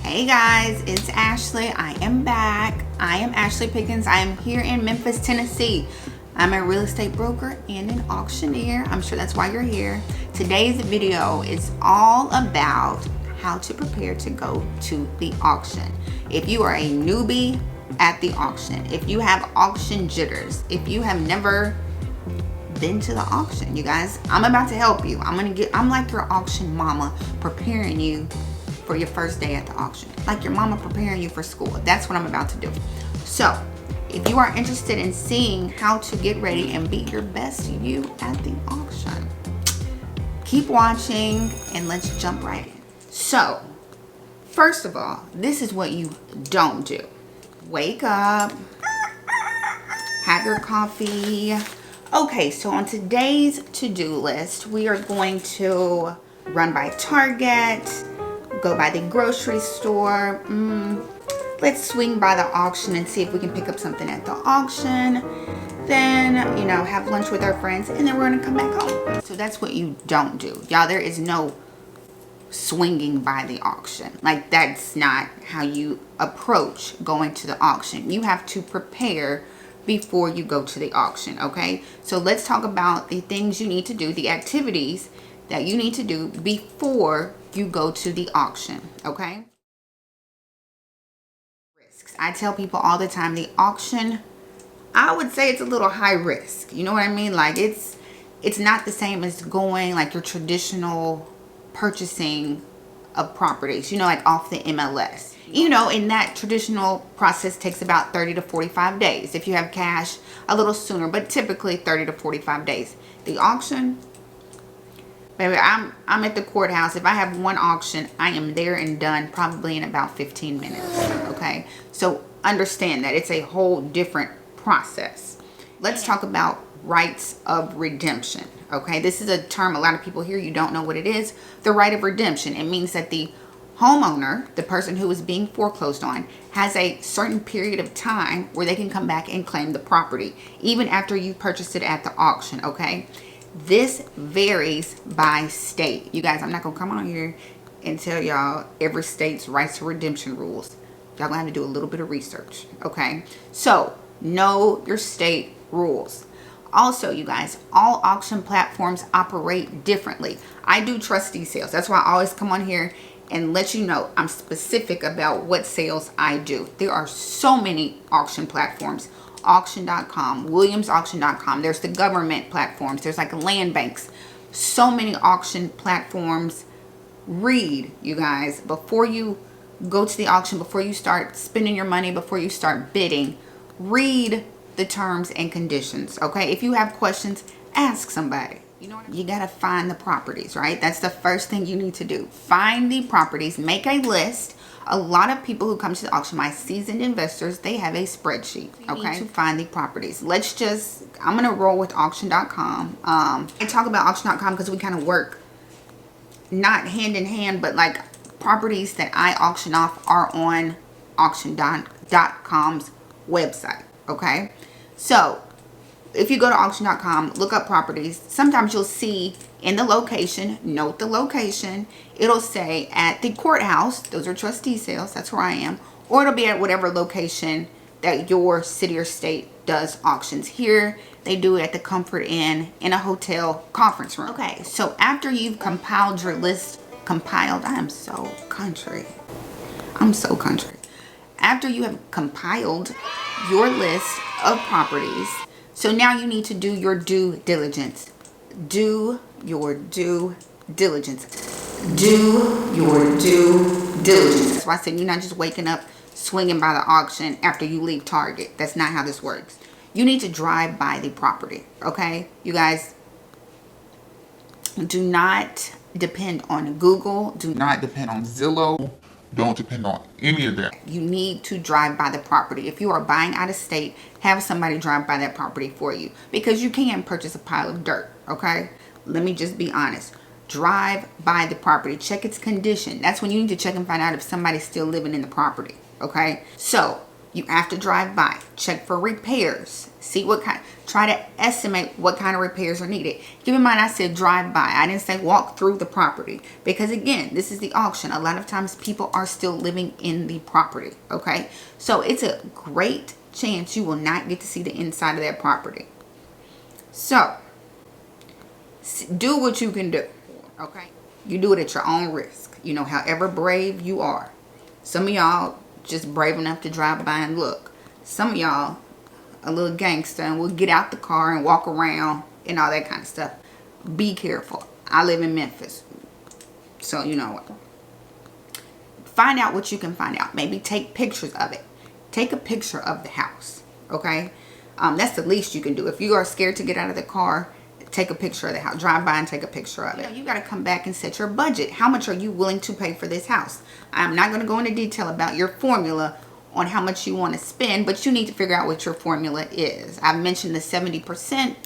Hey guys, it's Ashley. I am back. I am Ashley Pickens. I am here in Memphis, Tennessee. I'm a real estate broker and an auctioneer. I'm sure that's why you're here. Today's video is all about how to prepare to go to the auction. If you are a newbie at the auction, if you have auction jitters, if you have never been to the auction, you guys, I'm about to help you. I'm like your auction mama, preparing you for your first day at the auction, like your mama preparing you for school. That's what I'm about to do. So if you are interested in seeing how to get ready and be your best you at the auction, keep watching and let's jump right in. So first of all, this is what you don't do. Wake up, have your coffee. Okay, so on today's to-do list, we are going to run by Target, go by the grocery store. Let's swing by the auction and see if we can pick up something at the auction. Then, you know, have lunch with our friends, and then we're gonna come back home. So that's what you don't do. Y'all, there is no swinging by the auction. Like, that's not how you approach going to the auction. You have to prepare before you go to the auction, okay? So let's talk about the things you need to do, the activities that you need to do before you go to the auction, okay? Risks. I tell people all the time, the auction, I would say it's a little high risk. You know what I mean? Like, it's not the same as going like your traditional purchasing of properties, you know, like off the MLS. You know, in that traditional process takes about 30 to 45 days. If you have cash, a little sooner, but typically 30 to 45 days. The auction, baby, I'm at the courthouse. If I have one auction, I am there and done probably in about 15 minutes, okay? So understand that it's a whole different process. Let's talk about rights of redemption, okay? This is a term a lot of people hear, you don't know what it is. The right of redemption, it means that the homeowner, the person who is being foreclosed on, has a certain period of time where they can come back and claim the property, even after you purchased it at the auction, okay? This varies by state. You guys, I'm not gonna come on here and tell y'all every state's rights of redemption rules. Y'all gonna have to do a little bit of research, okay? So know your state rules. Also, you guys, all auction platforms operate differently. I do trustee sales. That's why I always come on here and let you know I'm specific about what sales I do. There are so many auction platforms. Auction.com, WilliamsAuction.com. There's the government platforms. There's like land banks. So many auction platforms. Read, you guys, before you go to the auction, before you start spending your money, before you start bidding, read the terms and conditions, okay? If you have questions, ask somebody. You know what I mean? You gotta find the properties, right? That's the first thing you need to do. Find the properties, make a list. A lot of people who come to the auction, my seasoned investors, they have a spreadsheet, okay? To find the properties. I'm gonna roll with auction.com. I talk about auction.com because we kind of work not hand in hand, but like properties that I auction off are on auction.com's website, okay? So if you go to auction.com, look up properties, sometimes you'll see in the location, note the location, it'll say at the courthouse, those are trustee sales, that's where I am, or it'll be at whatever location that your city or state does auctions. Here, they do it at the Comfort Inn in a hotel conference room. Okay, so after you've compiled your list, I am so country. I'm so country. After you have compiled your list of properties, so now you need to do your due diligence. Do your due diligence. Do your due diligence. That's why I said you're not just waking up, swinging by the auction after you leave Target. That's not how this works. You need to drive by the property, okay? You guys, do not depend on Google. Do not depend on Zillow. Don't depend on any of that. You need to drive by the property. If you are buying out of state, have somebody drive by that property for you, because you can purchase a pile of dirt, okay? Let me just be honest. Drive by the property. Check its condition. That's when you need to check and find out if somebody's still living in the property, okay? So You have to drive by, check for repairs, see what kind, try to estimate what kind of repairs are needed. Keep in mind, I said drive by. I didn't say walk through the property, because again, this is the auction. A lot of times people are still living in the property, okay? So it's a great chance you will not get to see the inside of that property. So do what you can do, okay? You do it at your own risk, you know, however brave you are. Some of y'all just brave enough to drive by and look. Some of y'all a little gangster and will get out the car and walk around and all that kind of stuff. Be careful. I live in Memphis, so you know, find out what you can find out. Maybe take pictures of it. Take a picture of the house, okay? That's the least you can do. If you are scared to get out of the car, take a picture of the house. Drive by and take a picture of it. You got to come back and set your budget. How much are you willing to pay for this house? I'm not going to go into detail about your formula on how much you want to spend, but you need to figure out what your formula is. I've mentioned the 70%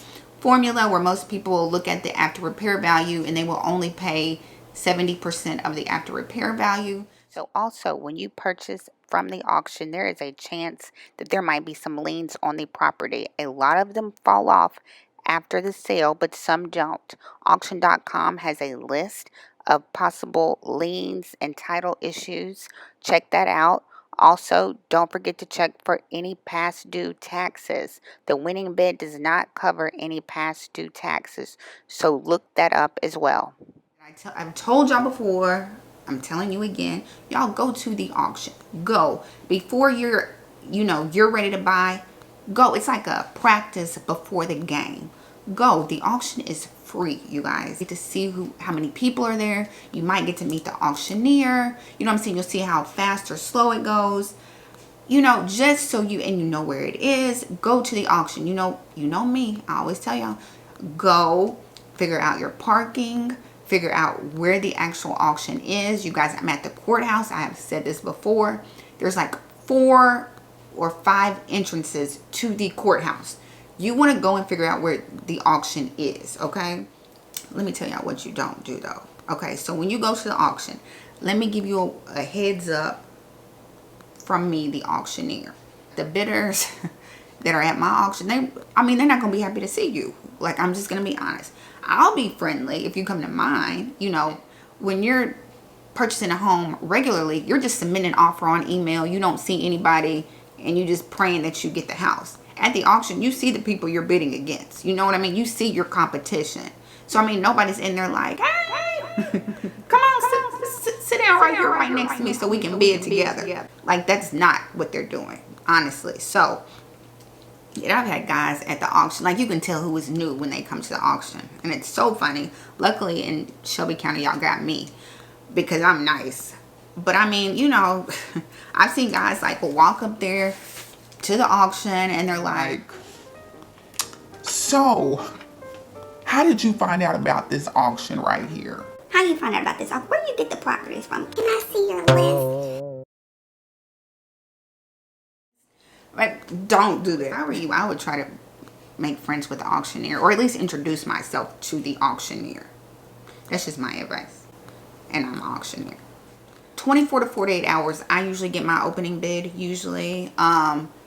formula, where most people will look at the after repair value and they will only pay 70% of the after repair value. So also, when you purchase from the auction, there is a chance that there might be some liens on the property. A lot of them fall off after the sale, but some don't. Auction.com has a list of possible liens and title issues. Check that out. Also, don't forget to check for any past due taxes. The winning bid does not cover any past due taxes, so look that up as well. I've told y'all before, I'm telling you again, y'all go to the auction. Go. Before you're ready to buy, go. It's like a practice before the game. Go. The auction is free, you guys. You get to see how many people are there. You might get to meet the auctioneer. You know what I'm saying? You'll see how fast or slow it goes. You know, just so you know where it is. Go to the auction. You know me. I always tell y'all, go figure out your parking. Figure out where the actual auction is. You guys, I'm at the courthouse. I have said this before. There's like 4 or 5 entrances to the courthouse. You want to go and figure out where the auction is, okay? Let me tell y'all what you don't do though. Okay, so when you go to the auction, let me give you a heads up from me, the auctioneer. The bidders that are at my auction, they're not going to be happy to see you. Like, I'm just going to be honest. I'll be friendly if you come to mine. You know, when you're purchasing a home regularly, you're just submitting an offer on email. You don't see anybody and you just praying that you get the house. At the auction, you see the people you're bidding against. You know what I mean? You see your competition. So, nobody's in there like, hey, come on, sit down right here, right next to me so we can bid together. Like, that's not what they're doing, honestly. So, yeah, I've had guys at the auction, like you can tell who is new when they come to the auction. And it's so funny. Luckily in Shelby County, y'all got me because I'm nice. But I've seen guys like walk up there to the auction and they're like, so how did you find out about this auction right here? How you find out about this? Where do you get the properties from? Can I see your list? Right, don't do that. If I were you, I would try to make friends with the auctioneer, or at least introduce myself to the auctioneer. That's just my advice. And I'm an auctioneer. 24 to 48 hours, I usually get my opening bid. Usually,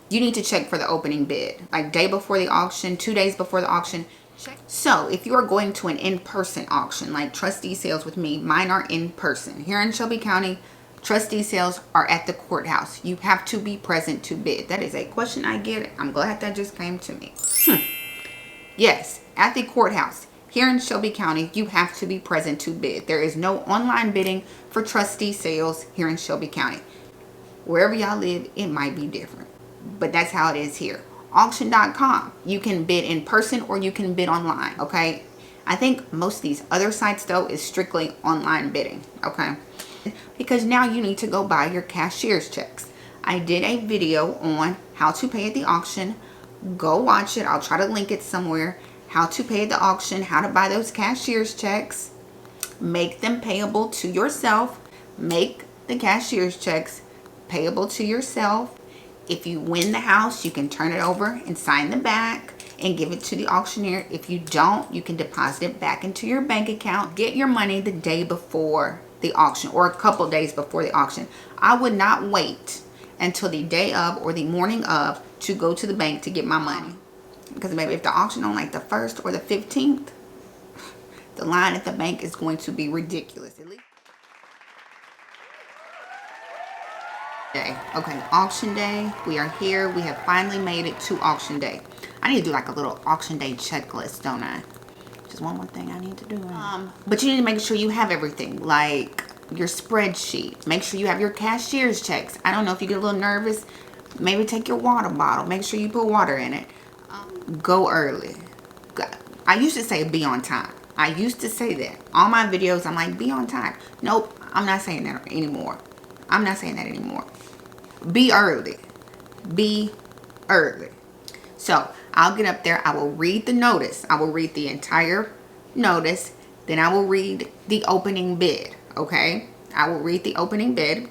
you need to check for the opening bid. Like day before the auction, 2 days before the auction. Check. So if you are going to an in-person auction, like trustee sales with me, mine are in person. Here in Shelby County, trustee sales are at the courthouse. You have to be present to bid. That is a question I get. I'm glad that just came to me. Yes, at the courthouse. Here in Shelby County, you have to be present to bid. There is no online bidding for trustee sales here in Shelby County. Wherever y'all live, it might be different. But that's how it is here. Auction.com. You can bid in person or you can bid online, okay? I think most of these other sites, though, is strictly online bidding, okay? Because now you need to go buy your cashier's checks. I did a video on how to pay at the auction. Go watch it. I'll try to link it somewhere. How to pay at the auction, how to buy those cashier's checks. Make them payable to yourself. Make the cashier's checks payable to yourself. If you win the house, you can turn it over and sign the back and give it to the auctioneer. If you don't, you can deposit it back into your bank account. Get your money the day before the auction or a couple days before the auction. I would not wait until the day of or the morning of to go to the bank to get my money. Because maybe if the auction on like the 1st or the 15th, the line at the bank is going to be ridiculous. At least day. Okay, auction day. We are here. We have finally made it to auction day. I need to do like a little auction day checklist, don't I? Just one more thing I need to do. But you need to make sure you have everything, like your spreadsheet. Make sure you have your cashier's checks. I don't know if you get a little nervous. Maybe take your water bottle. Make sure you put water in it. Go early. I used to say be on time. I used to say that. All my videos, I'm like, be on time. Nope, I'm not saying that anymore. I'm not saying that anymore. Be early. Be early. So, I'll get up there. I will read the notice. I will read the entire notice. Then I will read the opening bid. Okay? I will read the opening bid.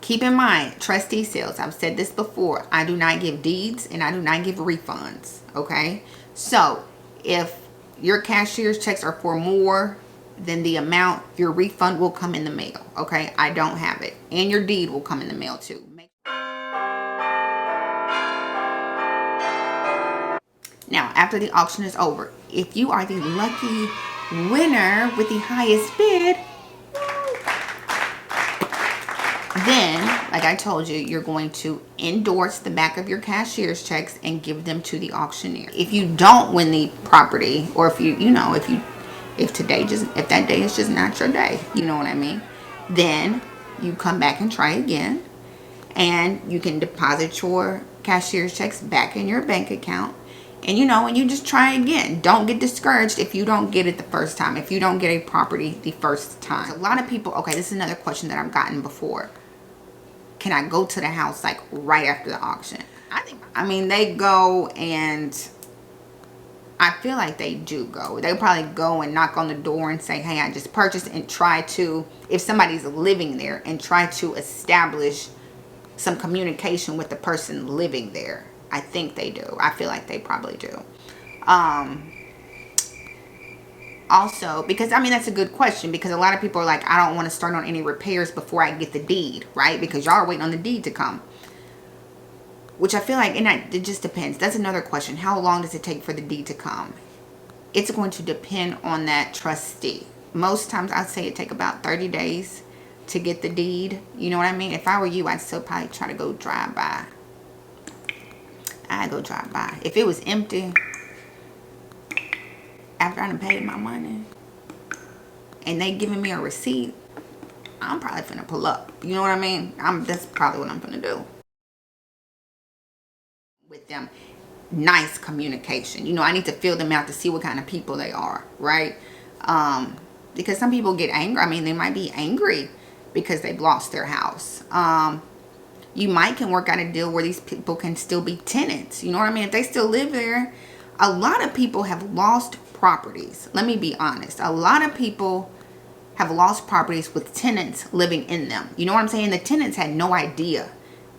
Keep in mind, trustee sales. I've said this before. I do not give deeds and I do not give refunds. Okay? So, if your cashier's checks are for more than the amount, your refund will come in the mail. Okay? I don't have it. And your deed will come in the mail too. Now, after the auction is over, if you are the lucky winner with the highest bid, then, like I told you, you're going to endorse the back of your cashier's checks and give them to the auctioneer. If you don't win the property, or if if that day is just not your day, you know what I mean? Then you come back and try again, and you can deposit your cashier's checks back in your bank account. And and you just try again. Don't get discouraged if you don't get it the first time. If you don't get a property the first time. A lot of people, okay, this is another question that I've gotten before. Can I go to the house like right after the auction? I mean, they go, and I feel like they do go. They probably go and knock on the door and say, hey, I just purchased, and try to, if somebody's living there, and try to establish some communication with the person living there. I think they do. I feel like they probably do. Also, because I mean, that's a good question, because a lot of people are like, I don't want to start on any repairs before I get the deed, right? Because y'all are waiting on the deed to come. Which I feel like, and it just depends. That's another question. How long does it take for the deed to come? It's going to depend on that trustee. Most times I'd say it take about 30 days to get the deed. You know what I mean? If I were you, I'd still probably try to go drive by. I'd go drive by. If it was empty, after I done paid my money, and they giving me a receipt, I'm probably finna pull up. You know what I mean? That's probably what I'm finna do. With them, nice communication. I need to feel them out to see what kind of people they are, right? Because some people get angry. I mean, they might be angry because they've lost their house. You might can work out a deal where these people can still be tenants. You know what I mean? If they still live there. A lot of people have lost properties. Let me be honest. A lot of people have lost properties with tenants living in them. You know what I'm saying? The tenants had no idea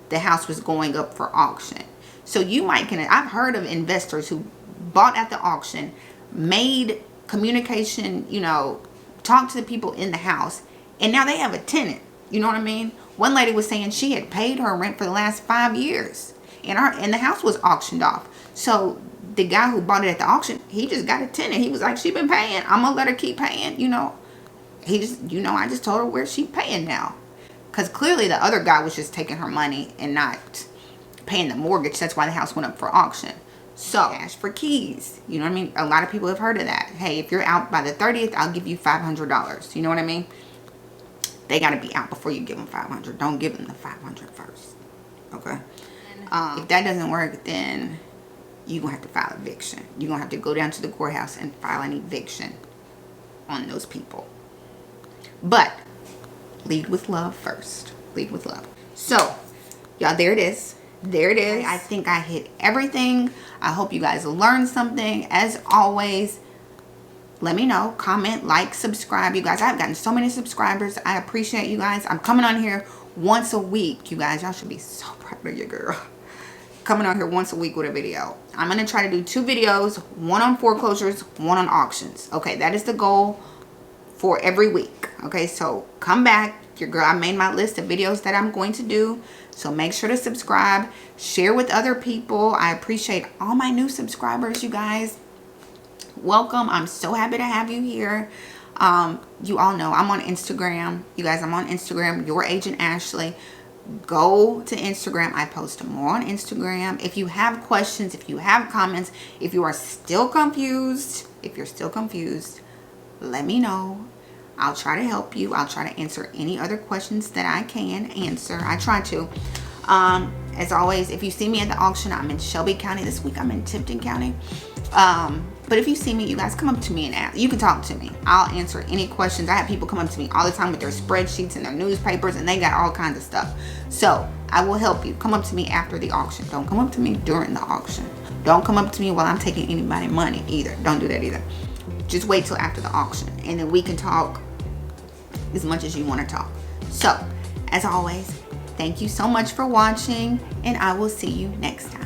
the house was going up for auction. So you might I've heard of investors who bought at the auction, made communication, talked to the people in the house, and now they have a tenant. You know what I mean? One lady was saying she had paid her rent for the last 5 years, and the house was auctioned off. So the guy who bought it at the auction, he just got a tenant. He was like, she been paying. I'm gonna let her keep paying. He just, I just told her where she paying now, because clearly the other guy was just taking her money and not paying the mortgage. That's why the house went up for auction. So cash for keys. You know what I mean? A lot of people have heard of that. Hey, if you're out by the 30th, I'll give you $500. You know what I mean? They got to be out before you give them $500. Don't give them the $500 first. Okay? If that doesn't work, then you're going to have to file eviction. You're going to have to go down to the courthouse and file an eviction on those people. But lead with love first. Lead with love. So, y'all, there it is. There it is. I think I hit everything. I hope you guys learned something. As always, let me know. Comment, like, subscribe. You guys, I've gotten so many subscribers. I appreciate you guys. I'm coming on here once a week. You guys, y'all should be so proud of your girl. Coming on here once a week with a video. I'm going to try to do 2 videos. One on foreclosures, one on auctions. Okay, that is the goal for every week. Okay, so come back. Your girl, I made my list of videos that I'm going to do. So make sure to subscribe. Share with other people. I appreciate all my new subscribers, you guys. Welcome. I'm so happy to have you here. You all know I'm on Instagram. You guys, I'm on Instagram. Your Agent Ashley. Go to Instagram. I post more on Instagram. If you have questions, if you have comments, if you are still confused, let me know. I'll try to help you. I'll try to answer any other questions that I can answer. I try to. As always, if you see me at the auction, I'm in Shelby County. This week I'm in Tipton County. But if you see me, you guys come up to me and ask. You can talk to me. I'll answer any questions. I have people come up to me all the time with their spreadsheets and their newspapers, and they got all kinds of stuff. So I will help you. Come up to me after the auction. Don't come up to me during the auction. Don't come up to me while I'm taking anybody money either. Don't do that either. Just wait till after the auction, and then we can talk as much as you want to talk. So, as always, thank you so much for watching, and I will see you next time.